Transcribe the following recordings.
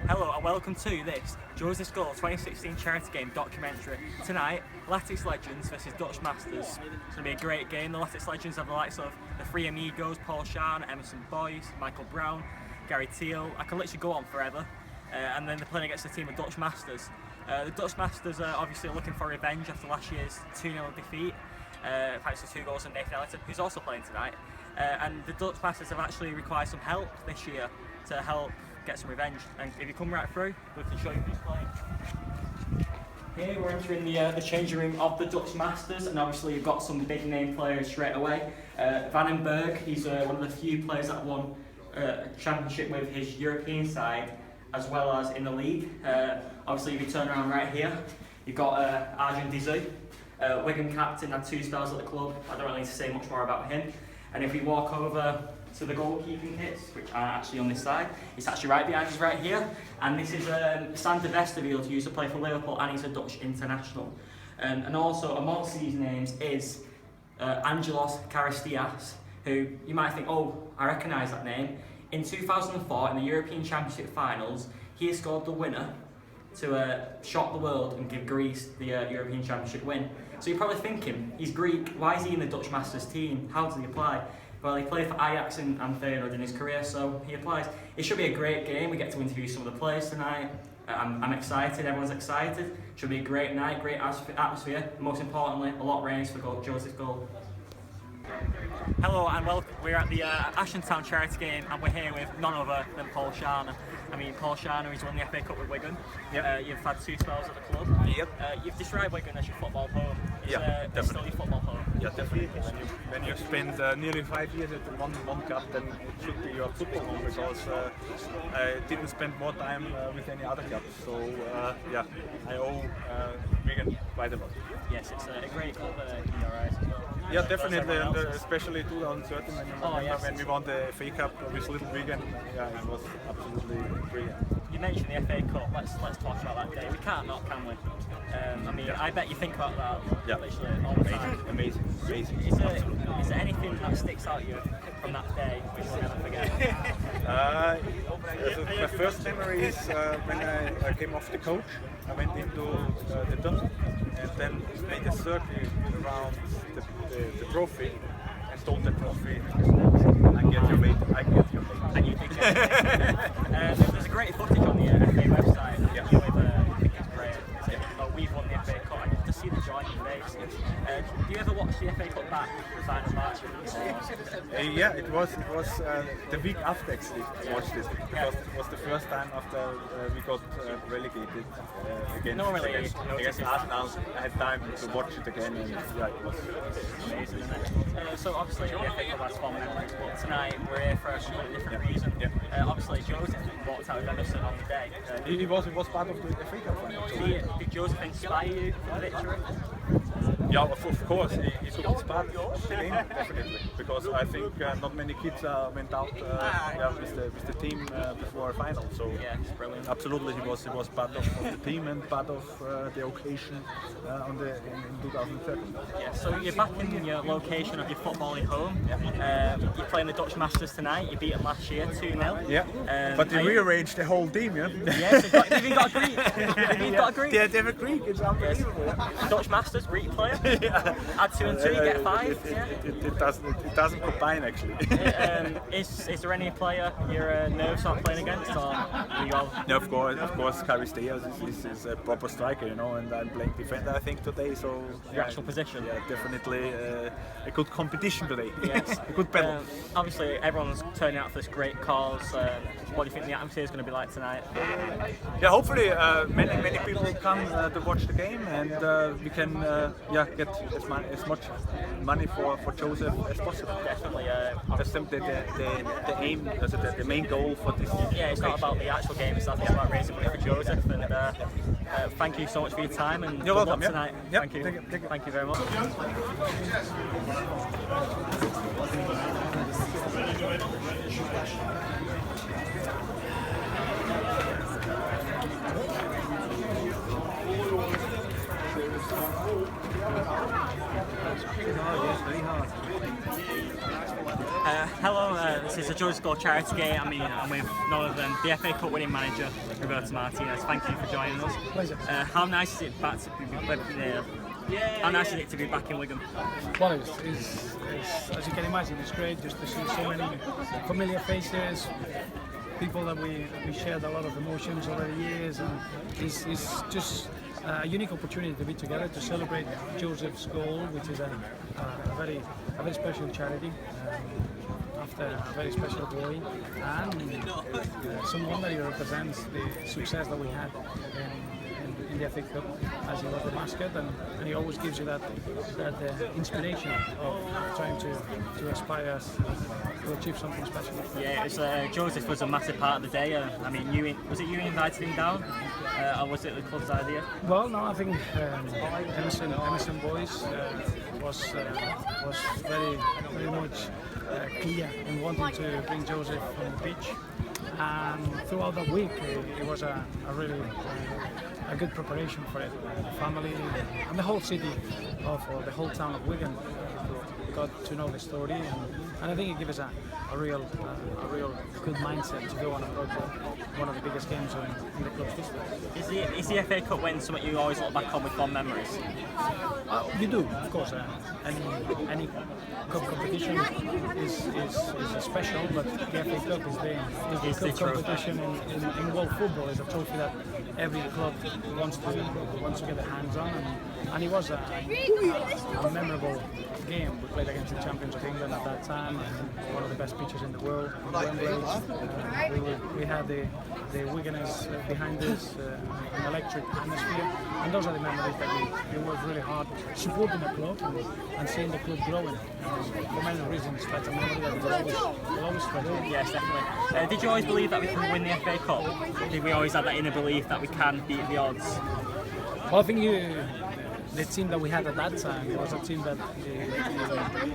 Hello and welcome to this Joseph's Goal 2016 charity game documentary. Tonight, Latics Legends versus Dutch Masters. It's going to be a great game. The Latics Legends have the likes of the Three Amigos, Scharner and Emmerson Boyce, Michael Brown, Arry De Zeeuw. I can literally go on forever. And then they're playing against the team of Dutch Masters. The Dutch Masters are obviously looking for revenge after last year's 2-0 defeat. Thanks to 2 goals from Nathan Ellington, who's also playing tonight. And the Dutch Masters have actually required some help this year to help get some revenge. And if you come right through, we can show you who's playing. Here we're entering the changing room of the Dutch Masters, and obviously you've got some big name players straight away. Van den Berg, he's one of the few players that won a championship with his European side, as well as in the league. Obviously if you turn around right here, you've got Arry De Zeeuw, Wigan captain, had 2 spells at the club. I don't really need to say much more about him. And if we walk over to the goalkeeping kits, which are actually on this side, it's actually right behind us right here. And this is Sander Westerveld, who used to play for Liverpool, and he's a Dutch international. And also amongst these names is Angelos Karistias, who you might think, oh, I recognise that name. In 2004, in the European Championship finals, he scored the winner to shock the world and give Greece the European Championship win. So you're probably thinking, he's Greek, why is he in the Dutch Masters team? How does he apply? Well, he played for Ajax and Feyenoord in his career, so he applies. It should be a great game. We get to interview some of the players tonight. I'm excited, everyone's excited. Should be a great night, great atmosphere. Most importantly, a lot rains for Joseph's Goal. Hello and welcome. We're at the Ashton Town charity game, and we're here with none other than Paul Scharner. I mean, Paul Scharner, he's won the FA Cup with Wigan. Yep. You've had 2 spells at the club. Yep. You've described Wigan as your football home. It's still your football home. Yeah, definitely. When you spend nearly 5 years at one club, then it should be your football home, because I didn't spend more time with any other club. So yeah, I owe Wigan quite a lot. Yes, it's a great club in your eyes as well. Yeah, definitely, and especially 2013 when we won the FA Cup with Little Wigan. Yeah, it was absolutely brilliant. You mentioned the FA Cup. Let's talk about that day. We can't not, can we? I mean, I bet you think about that literally all the time. Amazing. Is there anything that sticks out you from that day which you'll never forget? My first memory is when I came off the coach. I went into the tunnel and then made a circle around the trophy and told the trophy, I get your mate, I get your mate. And you did get it. There's a great footage on the FA website. I think it's great. We've won the FA Cup, and you just see the joy in your face. Do you ever watch the FA Cup back, the final match? Yeah, it was the week after actually I watched this, because it was the first time after we got relegated against Arsenal. I had time to watch it again, and yeah, it was amazing. So obviously the FA Cup has fond memories, but tonight we're here for a completely different reason. Yeah. Obviously Joseph walked out with Emerson on the day. He was part of the FA Cup final. Did Joseph inspire you for the victory? Yeah, of course, he took his part of the game, definitely, because I think not many kids went out with the team before a final. So yeah, it's brilliant. Absolutely, he was part of the team and part of the occasion in 2013. Yeah, so you're back in your location of your footballing home. You're playing the Dutch Masters tonight. You beat them last year 2-0. Yeah, but they rearranged the whole team. Yeah. Yes, they've even got a Greek. Yeah, they have a Greek. It's unbelievable. Yes. Dutch Masters, Greek player. Add 2 and 2, you get 5. It doesn't combine actually. Is there any player you're nervous about playing against, or you all? Yeah, of course, Martinez Diaz is a proper striker, you know, and I'm playing defender I think today. So your actual position. Yeah, definitely a good competition today. Yes, a good battle. Obviously, everyone's turning out for this great cause. What do you think the atmosphere is going to be like tonight? Yeah, hopefully many people come to watch the game, and we can get as much money for Joseph as possible. Definitely. That's the aim, the main goal for this. Yeah, it's not about the actual game, it's about raising money for Joseph. And thank you so much for your time, and you're welcome tonight. Yep. Thank you. Thank you very much. Hello, this is a Joseph School charity game. I mean, I'm with none of them. The FA Cup winning manager, Roberto Martinez. Thank you for joining us. Pleasure. How nice is it back to be how nice is it to be back in Wigan? Well, it's, as you can imagine, it's great just to see so many familiar faces, people that we shared a lot of emotions over the years, and it's just a unique opportunity to be together to celebrate Joseph's goal, which is a very special charity. After a very special boy, and someone that represents the success that we had in the FA Cup, as he was the mascot, and he always gives you that inspiration of trying to aspire us to achieve something special. Yeah, it's, Joseph was a massive part of the day. I mean, was it you invited him down, or was it the club's idea? Well, no, I think Emmerson Boyce was very much clear in wanting to bring Joseph on the pitch, and throughout that week it was a really a good preparation for it. The family and the whole city or the whole town of Wigan got to know the story, and I think it gives us a real good mindset to go on and approach one of the biggest games in the club's history. Is the FA Cup win something you always look back on with fond memories? You do, of course. Any cup competition is special, but the FA Cup is the cup competition in world football. Is a trophy that every club wants to get their hands on, and it was a memorable game. We played against the champions of England at that time, one of the best pitches in the world. We had the Wiganers behind us, an electric atmosphere, and those are the memories that we worked really hard supporting the club and seeing the club growing. For many reasons, that's a memory that will always treasure. Yes, definitely. Did you always believe that we can win the FA Cup? Did we always have that inner belief that we can beat the odds? Well, I think the team that we had at that time was a team that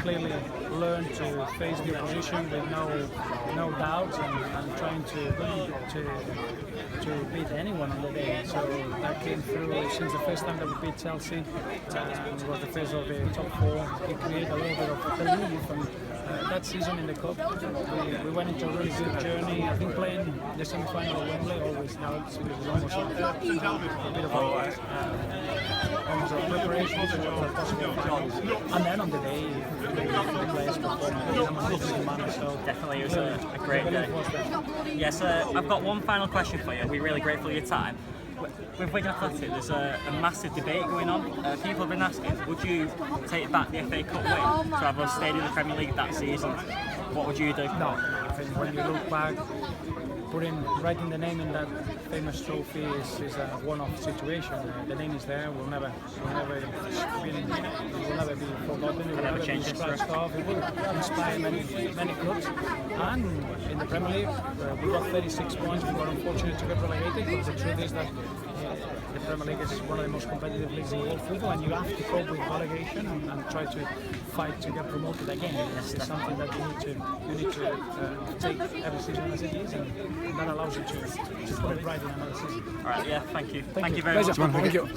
clearly learned to face the opposition with no doubts and trying to beat anyone on the day. So that came through since the first time that we beat Chelsea. It was the phase of the top four. It created a little bit of belief, and that season in the cup we went into a really good journey. I think playing the semi-final at Wembley always helps. It was almost a bit of almost a preparation to what was possible. And then on the day, the players performed in a magnificent manner. So definitely, it was a great day. Yes, I've got one final question for you. We're really grateful for your time. With Wigan Athletic, there's a massive debate going on. People have been asking, would you take back the FA Cup win to have us stayed in the Premier League that season? What would you do? No, I think when you look back, writing the name in that famous trophy is a one-off situation. The name is there. Will never be forgotten. It will never be scratched off. It will inspire many clubs. And in the Premier League, we got 36 points. We were unfortunate to get relegated, but the truth is that the Premier League is one of the most competitive leagues in world football, and you have to cope with relegation and try to fight to get promoted again. It's something that you need to take every season as it is, and that allows you to put it right in another season. All right, yeah, thank you. Thank you very Pleasure. much. Thank you.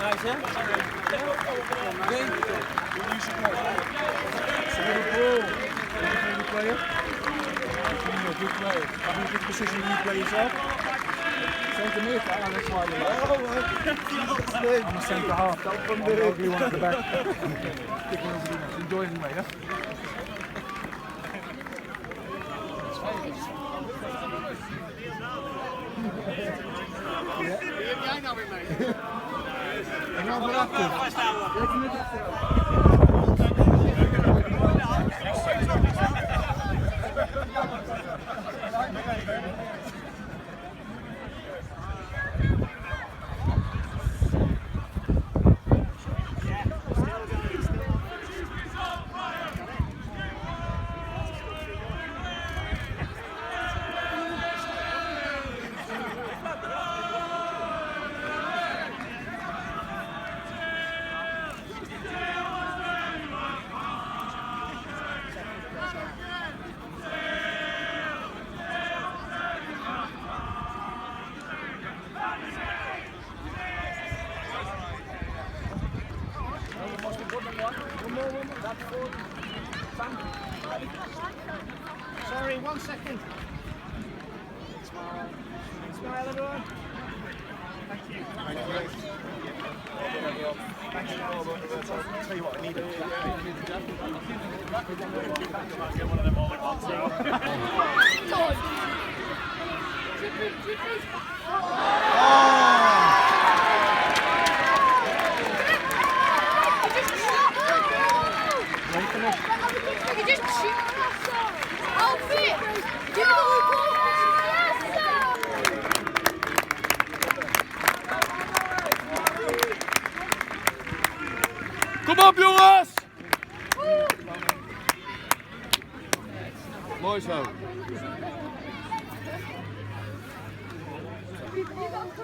Nice, hè? Good position you play yourself. Centre mid, that's why you like. Oh, centre half. That one the ugly one at the back. Enjoy it anyway, yeah? En nou weer Sorry, 1 second. Smile, everyone. Thank you. Thank you. I'll tell you what, I need a get one of them all at once You just shoot. I'll fit. Give it all. Kom op jongens! Mooi zo.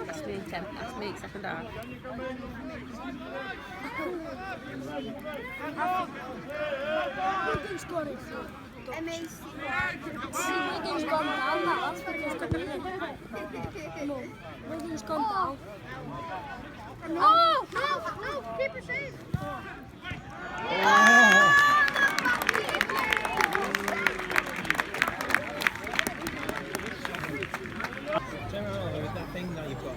That's me, Tim. That's me, second half. Wigan's got it. Amazing. See, Wigan's gone down. That's no, Wigan's gone down. Oh! No! Keep it safe. Turn around with that thing that you've got.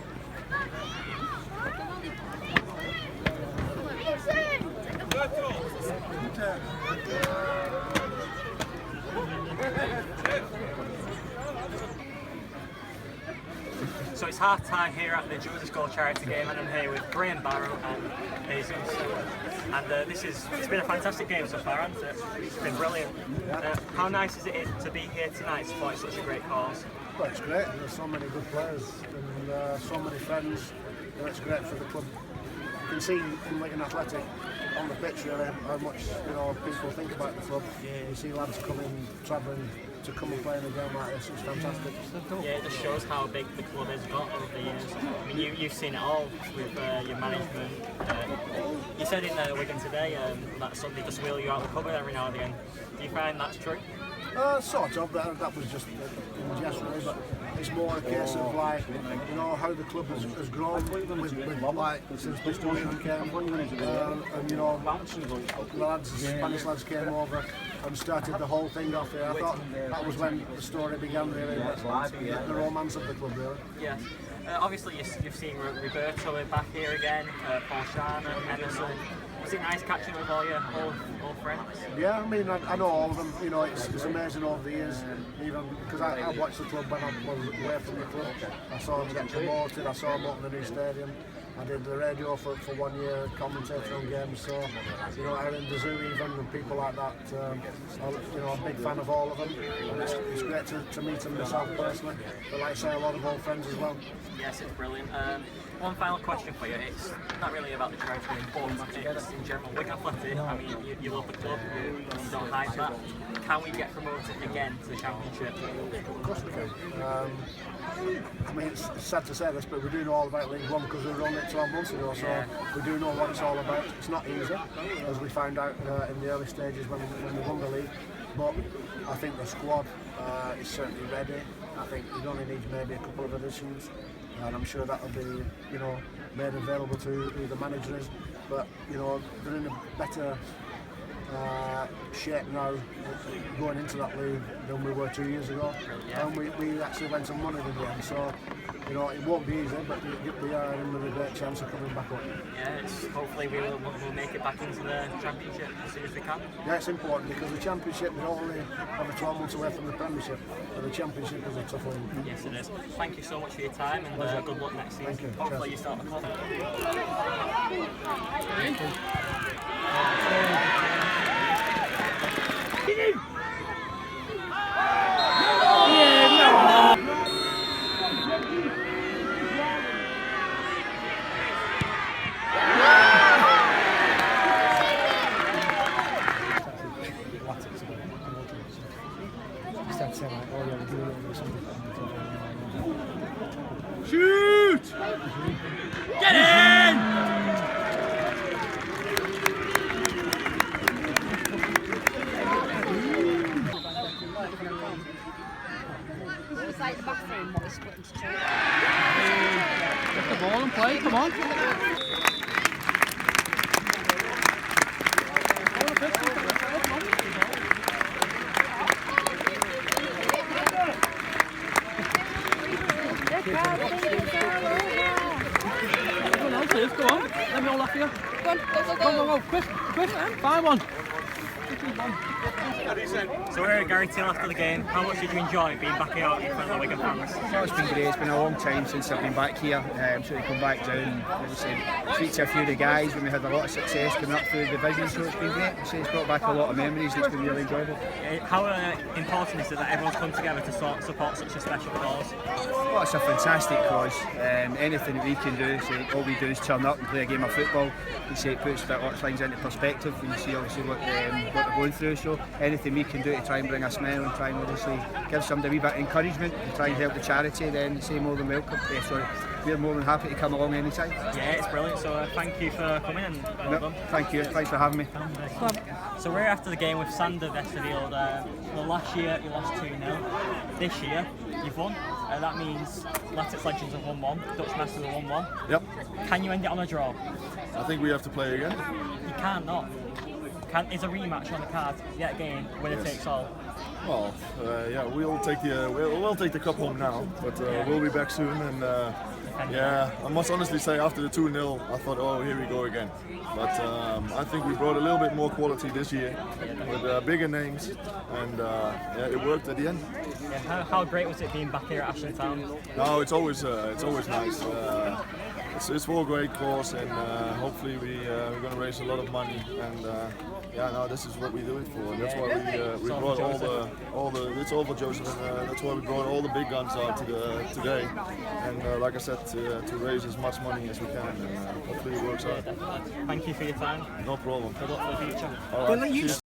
So it's half time here at the Joseph Goal charity game, and I'm here with Graham Barrow and Jesus. And it's been a fantastic game so far, hasn't it? It's been brilliant. How nice is it to be here tonight supporting such a great cause? Well, it's great. There's so many good players and so many friends, and it's great for the club. You can see in Wigan Athletic on the pitch really how much people think about the club. Yeah. You see lads coming, travelling to come and play in a game like this. It's fantastic. Yeah, it just shows how big the club has got over the years. I mean, you've seen it all with your management. You said in Wigan today that somebody just wheel you out of the cupboard every now and again. Do you find that's true? Sort of, that was just in jest really, but it's more a case of like, how the club has grown with like since Mr. Wigan came, and the lads, Spanish lads came over and started the whole thing off here. I thought that was when the story began really, the romance of the club really. Yes. Obviously you've seen Roberto back here again, Paul Scharner and Emmerson. Was it nice catching with all your old friends? Yeah, I mean, I know all of them. It's amazing over the years, even because I watched the club when I was away from the club. I saw them get promoted, I saw them open the new stadium. I did the radio for 1 year, commentating on games, so, Arry De Zeeuw even, and people like that. I'm a big fan of all of them, and it's great to meet them myself personally, but like I say, a lot of old friends as well. Yes, it's brilliant. One final question for you. It's not really about the charity game, but it's in general. Wigan Athletic, I mean, you love the club, you don't hide that. Can we get promoted again to the Championship? Of course we can. I mean, it's sad to say this, but we do know all about League One because we were on it 12 months ago, so we do know what it's all about. It's not easy, as we found out in the early stages when we won the league, but I think the squad is certainly ready. I think it only needs maybe a couple of additions, and I'm sure that'll be, made available to who the manager is. But they're in a better shape now going into that league than we were 2 years ago, and we actually went and won it in the end. So it won't be easy, but we are in with a great chance of coming back up. Yeah, hopefully we'll make it back into the Championship as soon as we can. Yeah, it's important because the Championship is only over 12 months away from the Premiership, but the Championship is a tough one. Yes, it is. Thank you so much for your time, and good luck next season. Thank you. Hopefully you start the club. Shoot! Get in! It's like the bathroom, what we split into two. Get the ball and play, come on. Go on, let me all laugh here. Go, quick, 5-1. So we're at Gary Till after the game. How much did you enjoy being back here in front of the Wigan fans? Oh, it's been great. It's been a long time since I've been back here. So to come back down, speak to a few of the guys when we had a lot of success coming up through the division. So it's been great. It's brought back a lot of memories. It's been really enjoyable. How important is it that everyone's come together to support such a special cause? Well, it's a fantastic cause. Anything that we can do, all we do is turn up and play a game of football. It puts the things into perspective when you see obviously what they're going through. So anything we can do to try and bring a smile and try and obviously give somebody a wee bit of encouragement and try and help the charity, then say more than welcome. We're more than happy to come along anytime. Yeah, it's brilliant. So thank you for coming and well done. Thank you. Thanks for having me. So we're after the game with Sander Westerfield. Well, last year you lost 2-0. This year you've won. That means Latics Legends have won 1, Dutch Masters have won 1. Yep. Can you end it on a draw? I think we have to play again. You can't not. Is a rematch on the card yet again? Winner takes all. Well, yeah, we'll take the cup home now, but we'll be back soon. And yeah, I must honestly say, after the 2-0, I thought, oh, here we go again. But I think we brought a little bit more quality this year with bigger names, and yeah, it worked at the end. Yeah, how great was it being back here at Ashton Town? No, it's always nice. It's for a great cause, and hopefully we're going to raise a lot of money. And yeah, no, this is what we do it for. And that's why we brought all the. It's all for Joseph, and that's why we brought all the big guns out today. And like I said, to raise as much money as we can, and hopefully it works out. Thank you for your time. No problem. Good luck for the future. All right.